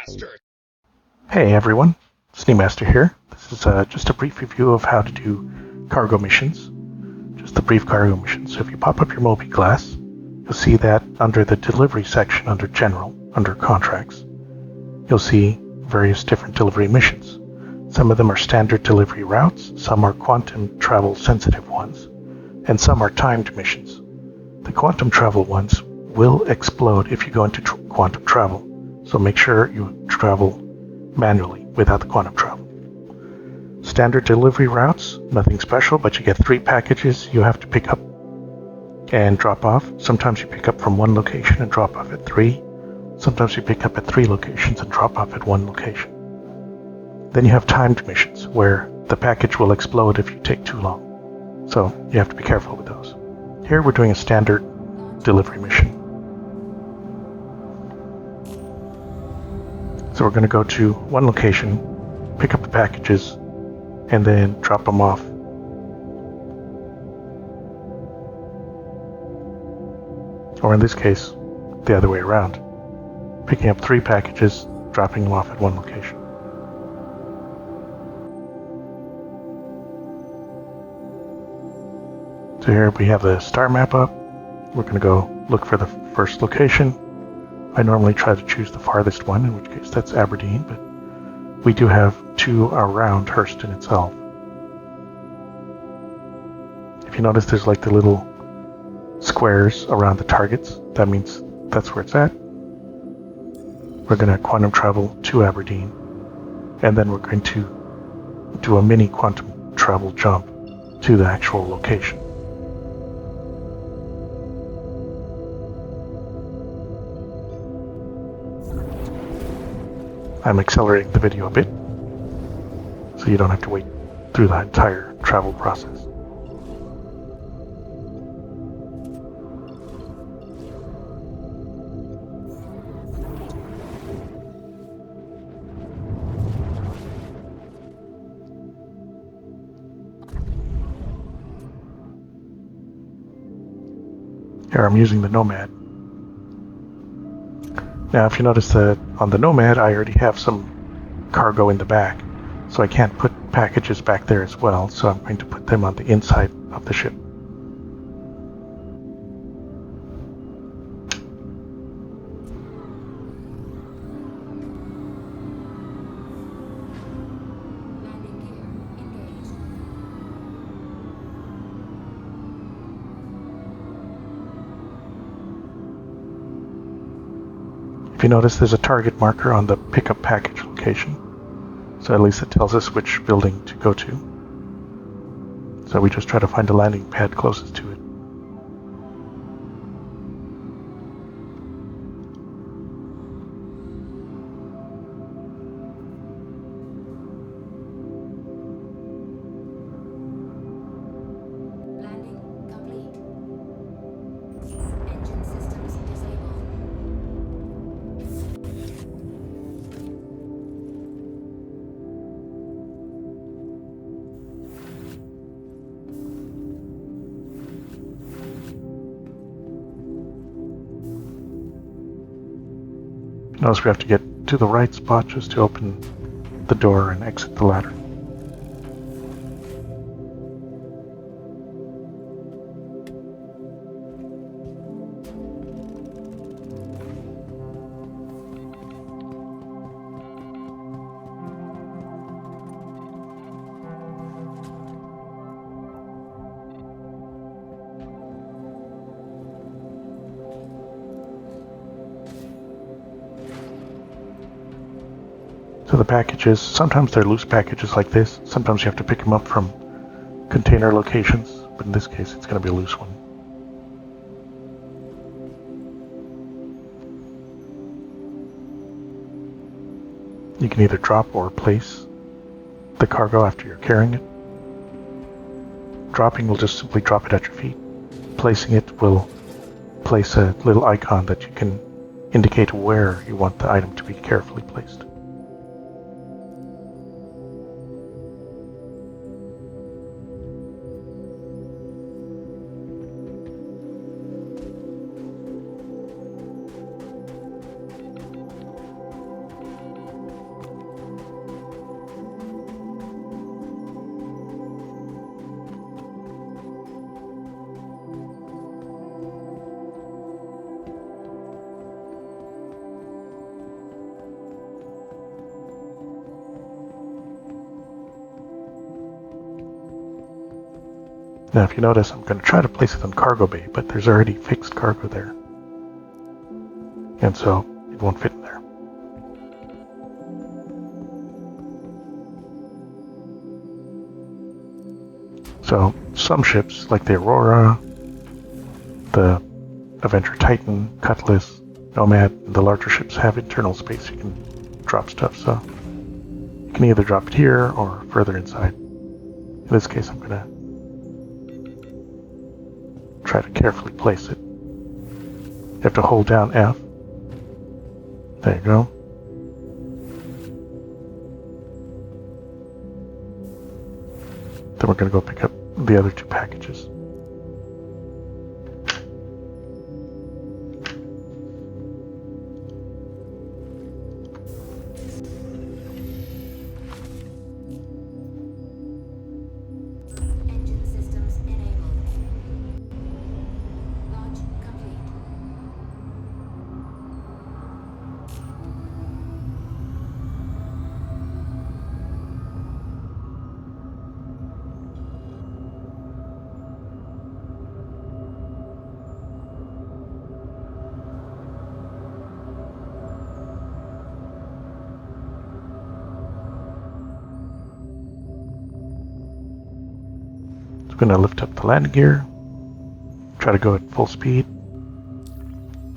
Sneemaster! Hey everyone, Sneemaster here. This is just a brief review of how to do cargo missions. Just a brief cargo mission. So if you pop up your Mobi glass, you'll see that under the delivery section, under General, under Contracts, you'll see various different delivery missions. Some of them are standard delivery routes, some are quantum travel sensitive ones, and some are timed missions. The quantum travel ones will explode if you go into quantum travel, so make sure you travel manually without the quantum travel. Standard delivery routes, nothing special, but you get 3 packages you have to pick up and drop off. Sometimes you pick up from 1 location and drop off at 3. Sometimes you pick up at 3 locations and drop off at 1 location. Then you have timed missions, where the package will explode if you take too long. So you have to be careful with those. Here we're doing a standard delivery mission. So we're going to go to 1 location, pick up the packages, and then drop them off. Or in this case, the other way around. Picking up 3 packages, dropping them off at 1 location. So here we have the star map up. We're going to go look for the first location. I normally try to choose the farthest one, in which case that's Aberdeen, but we do have 2 around Hurston itself. If you notice, there's like the little squares around the targets. That means that's where it's at. We're going to quantum travel to Aberdeen, and then we're going to do a mini quantum travel jump to the actual location. I'm accelerating the video a bit, so you don't have to wait through the entire travel process. Here I'm using the Nomad. Now if you notice that on the Nomad I already have some cargo in the back, so I can't put packages back there as well, so I'm going to put them on the inside of the ship. If you notice, there's a target marker on the pickup package location, so at least it tells us which building to go to. So we just try to find the landing pad closest to it. Notice we have to get to the right spot just to open the door and exit the ladder. So the packages, sometimes they're loose packages like this, sometimes you have to pick them up from container locations, but in this case it's going to be a loose one. You can either drop or place the cargo after you're carrying it. Dropping will just simply drop it at your feet. Placing it will place a little icon that you can indicate where you want the item to be carefully placed. Now if you notice, I'm going to try to place it on cargo bay, but there's already fixed cargo there. And so it won't fit in there. So some ships, like the Aurora, the Avenger Titan, Cutlass, Nomad, and the larger ships have internal space you can drop stuff, so you can either drop it here or further inside. In this case, I'm going to try to carefully place it. You have to hold down F. There you go. Then we're going to go pick up the other two packages. I'm going to lift up the landing gear, try to go at full speed,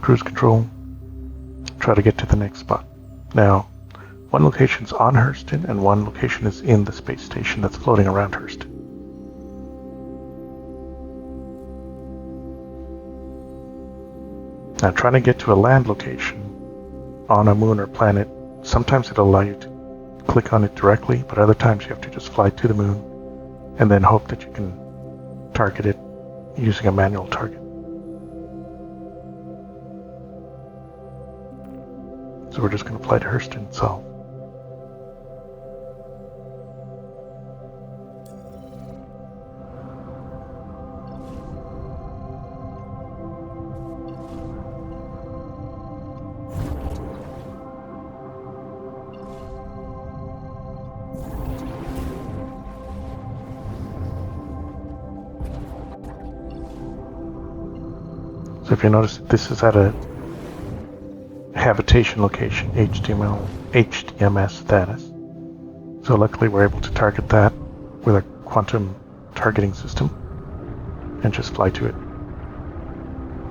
cruise control, try to get to the next spot. Now, one location's on Hurston and one location is in the space station that's floating around Hurston. Now, trying to get to a land location on a moon or planet, sometimes it'll allow you to click on it directly, but other times you have to just fly to the moon and then hope that you can target it using a manual target. So we're just going to fly to Hurston itself. So if you notice, this is at a habitation location, HDMS status. So luckily we're able to target that with a quantum targeting system and just fly to it.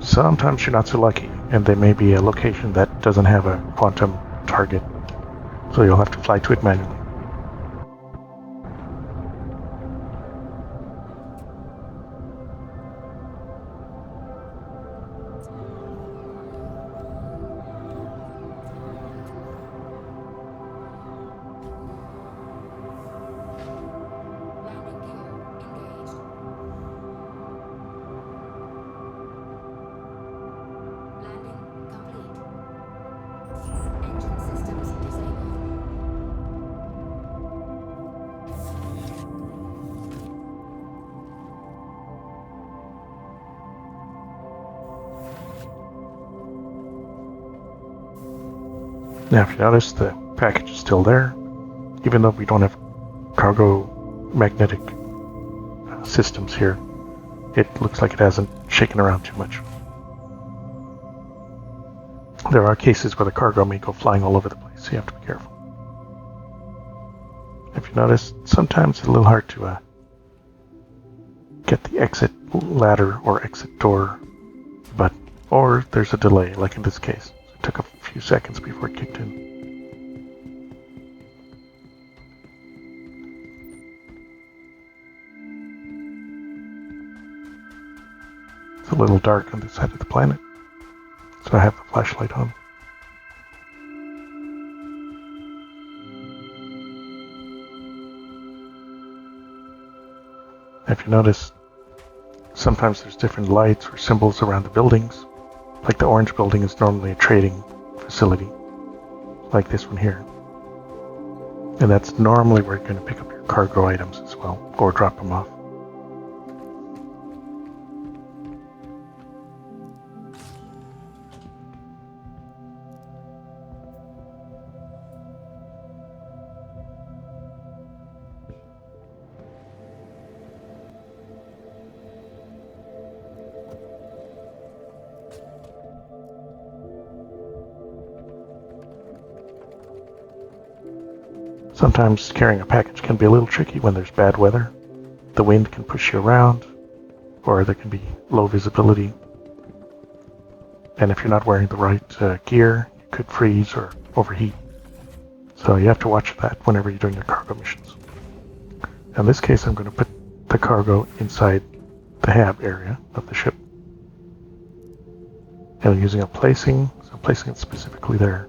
Sometimes you're not so lucky, and there may be a location that doesn't have a quantum target, so you'll have to fly to it manually. Now if you notice, the package is still there, even though we don't have cargo magnetic systems here. It looks like it hasn't shaken around too much. There are cases where the cargo may go flying all over the place, so you have to be careful. If you notice, sometimes it's a little hard to get the exit ladder or exit door button, or there's a delay, like in this case. It took a few seconds before it kicked in. It's a little dark on this side of the planet, so I have the flashlight on. If you notice, sometimes there's different lights or symbols around the buildings. Like the orange building is normally a trading facility, like this one here. And that's normally where you're going to pick up your cargo items as well, or drop them off. Sometimes carrying a package can be a little tricky when there's bad weather. The wind can push you around, or there can be low visibility. And if you're not wearing the right gear, you could freeze or overheat. So you have to watch that whenever you're doing your cargo missions. In this case, I'm going to put the cargo inside the hab area of the ship. And I'm using a placing, so I'm placing it specifically there.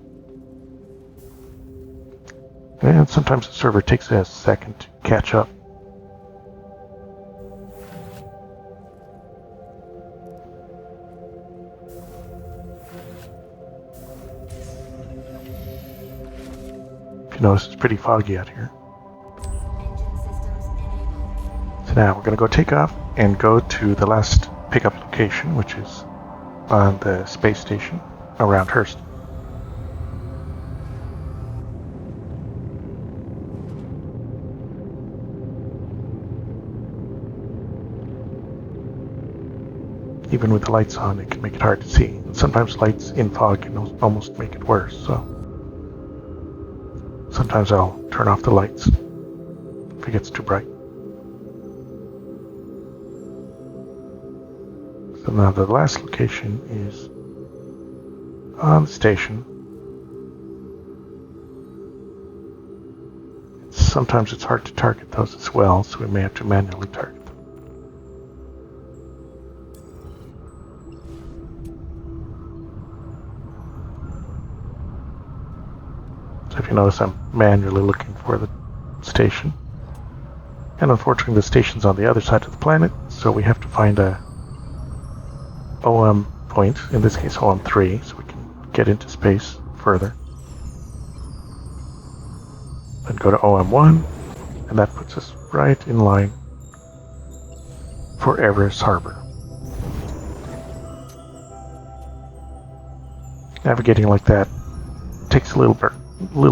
And sometimes the server takes a second to catch up. If you notice, it's pretty foggy out here. So now we're going to go take off and go to the last pickup location, which is on the space station around Hurst. Even with the lights on, it can make it hard to see. And sometimes lights in fog can almost make it worse, so sometimes I'll turn off the lights if it gets too bright. So now the last location is on the station. Sometimes it's hard to target those as well, so we may have to manually target them. So if you notice, I'm manually looking for the station. And unfortunately, the station's on the other side of the planet, so we have to find a OM point, in this case OM3, so we can get into space further. Then go to OM1, and that puts us right in line for Everest Harbor. Navigating like that takes a little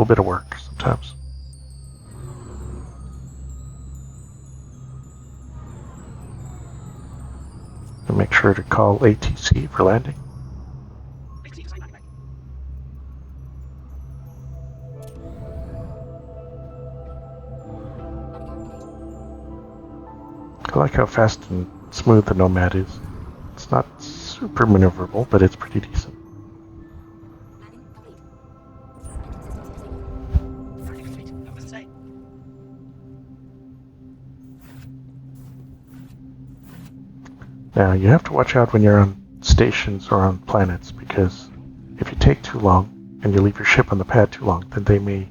bit of work sometimes. And make sure to call ATC for landing. I like how fast and smooth the Nomad is. It's not super maneuverable, but it's pretty decent. Now, you have to watch out when you're on stations or on planets, because if you take too long and you leave your ship on the pad too long, then they may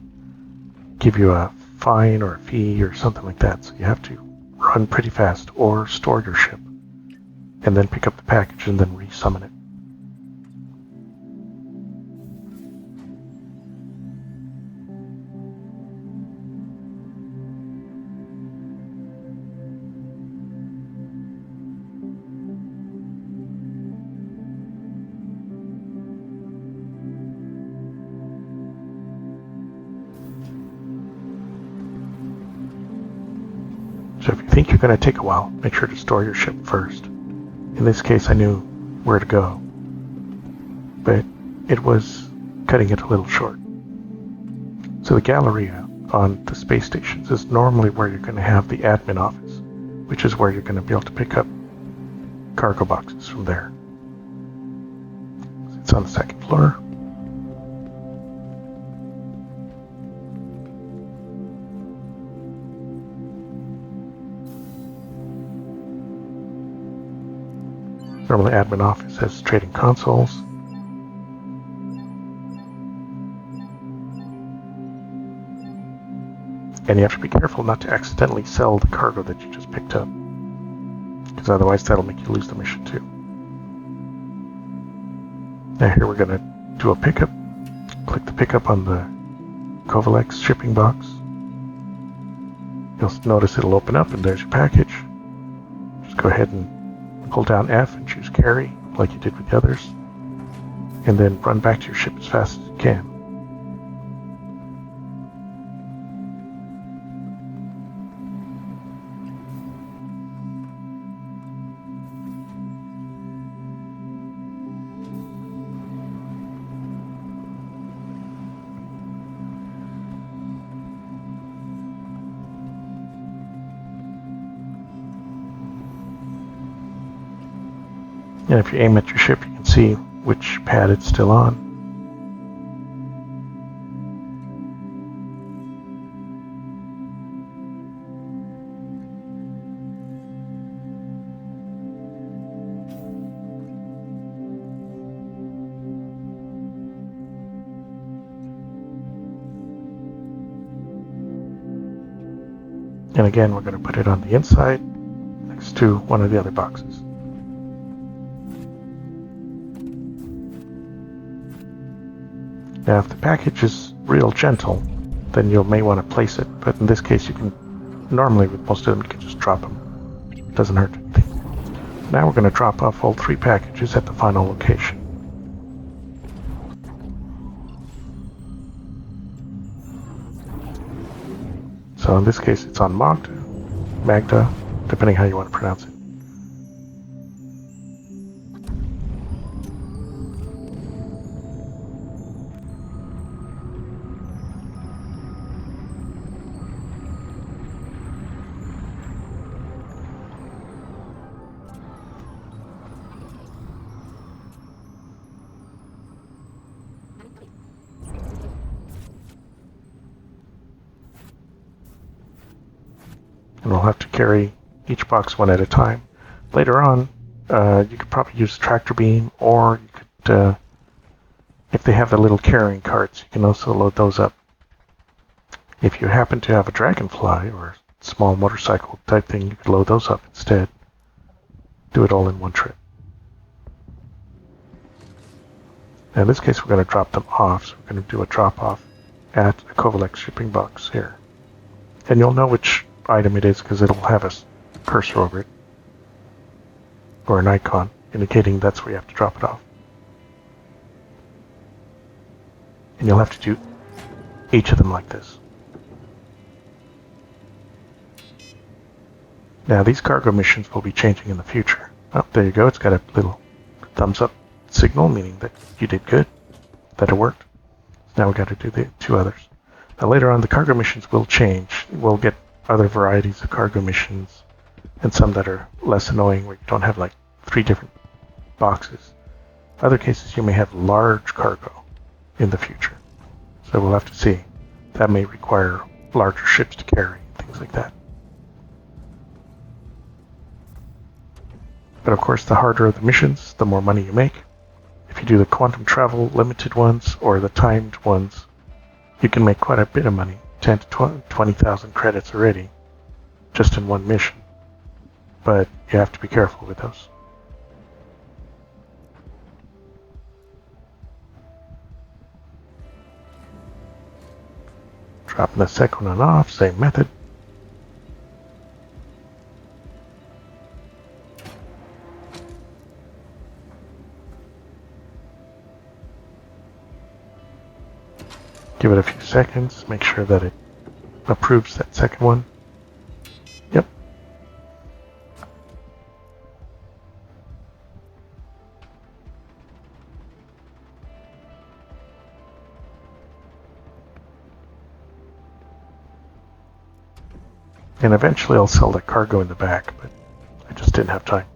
give you a fine or a fee or something like that. So you have to run pretty fast or store your ship and then pick up the package and then re-summon it. So if you think you're going to take a while, make sure to store your ship first. In this case, I knew where to go, but it was cutting it a little short. So the Galleria on the space stations is normally where you're going to have the admin office, which is where you're going to be able to pick up cargo boxes from there. It's on the second floor. Normally, admin office has trading consoles. And you have to be careful not to accidentally sell the cargo that you just picked up, because otherwise that'll make you lose the mission too. Now here we're going to do a pickup. Click the pickup on the Kovalex shipping box. You'll notice it'll open up and there's your package. Just go ahead and pull down F and choose carry, like you did with the others, and then run back to your ship as fast as you can. And if you aim at your ship, you can see which pad it's still on. And again, we're going to put it on the inside next to one of the other boxes. Now, if the package is real gentle, then you may want to place it. But in this case, you can, normally with most of them, you can just drop them. It doesn't hurt anything. Now we're going to drop off all 3 packages at the final location. So in this case, it's on Magda, depending how you want to pronounce it. And we'll have to carry each box one at a time. Later on, you could probably use tractor beam, or you could, if they have the little carrying carts, you can also load those up. If you happen to have a Dragonfly or a small motorcycle type thing, you could load those up instead. Do it all in one trip. Now in this case, we're going to drop them off, so we're going to do a drop off at a Kovalex shipping box here. And you'll know which item it is because it'll have a cursor over it, or an icon indicating that's where you have to drop it off. And you'll have to do each of them like this. Now these cargo missions will be changing in the future. Oh, there you go, it's got a little thumbs up signal, meaning that you did good, that it worked. Now we got to do the 2 others. Now later on, the cargo missions will change. We'll get other varieties of cargo missions, and some that are less annoying, where you don't have like 3 different boxes. Other cases, you may have large cargo in the future. So we'll have to see. That may require larger ships to carry, things like that. But of course, the harder the missions, the more money you make. If you do the quantum travel limited ones or the timed ones, you can make quite a bit of money. 10 to 20,000 credits already, just in one mission. But you have to be careful with those. Dropping the second one off, same method. Give it a few seconds, make sure that it approves that second one. Yep. And eventually I'll sell that cargo in the back, but I just didn't have time.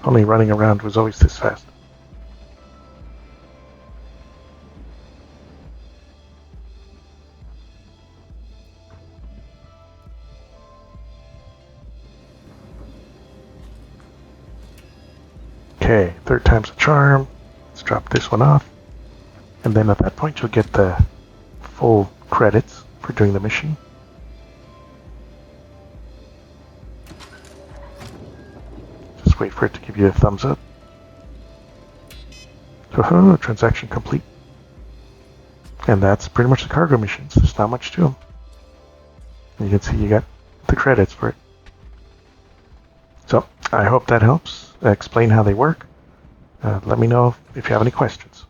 Only running around was always this fast. Okay, 3rd time's a charm. Let's drop this one off. And then at that point you'll get the full credits for doing the mission. Just wait for it to give you a thumbs up. So, transaction complete. And that's pretty much the cargo missions. There's not much to them. And you can see you got the credits for it. So, I hope that helps explain how they work. Let me know if you have any questions.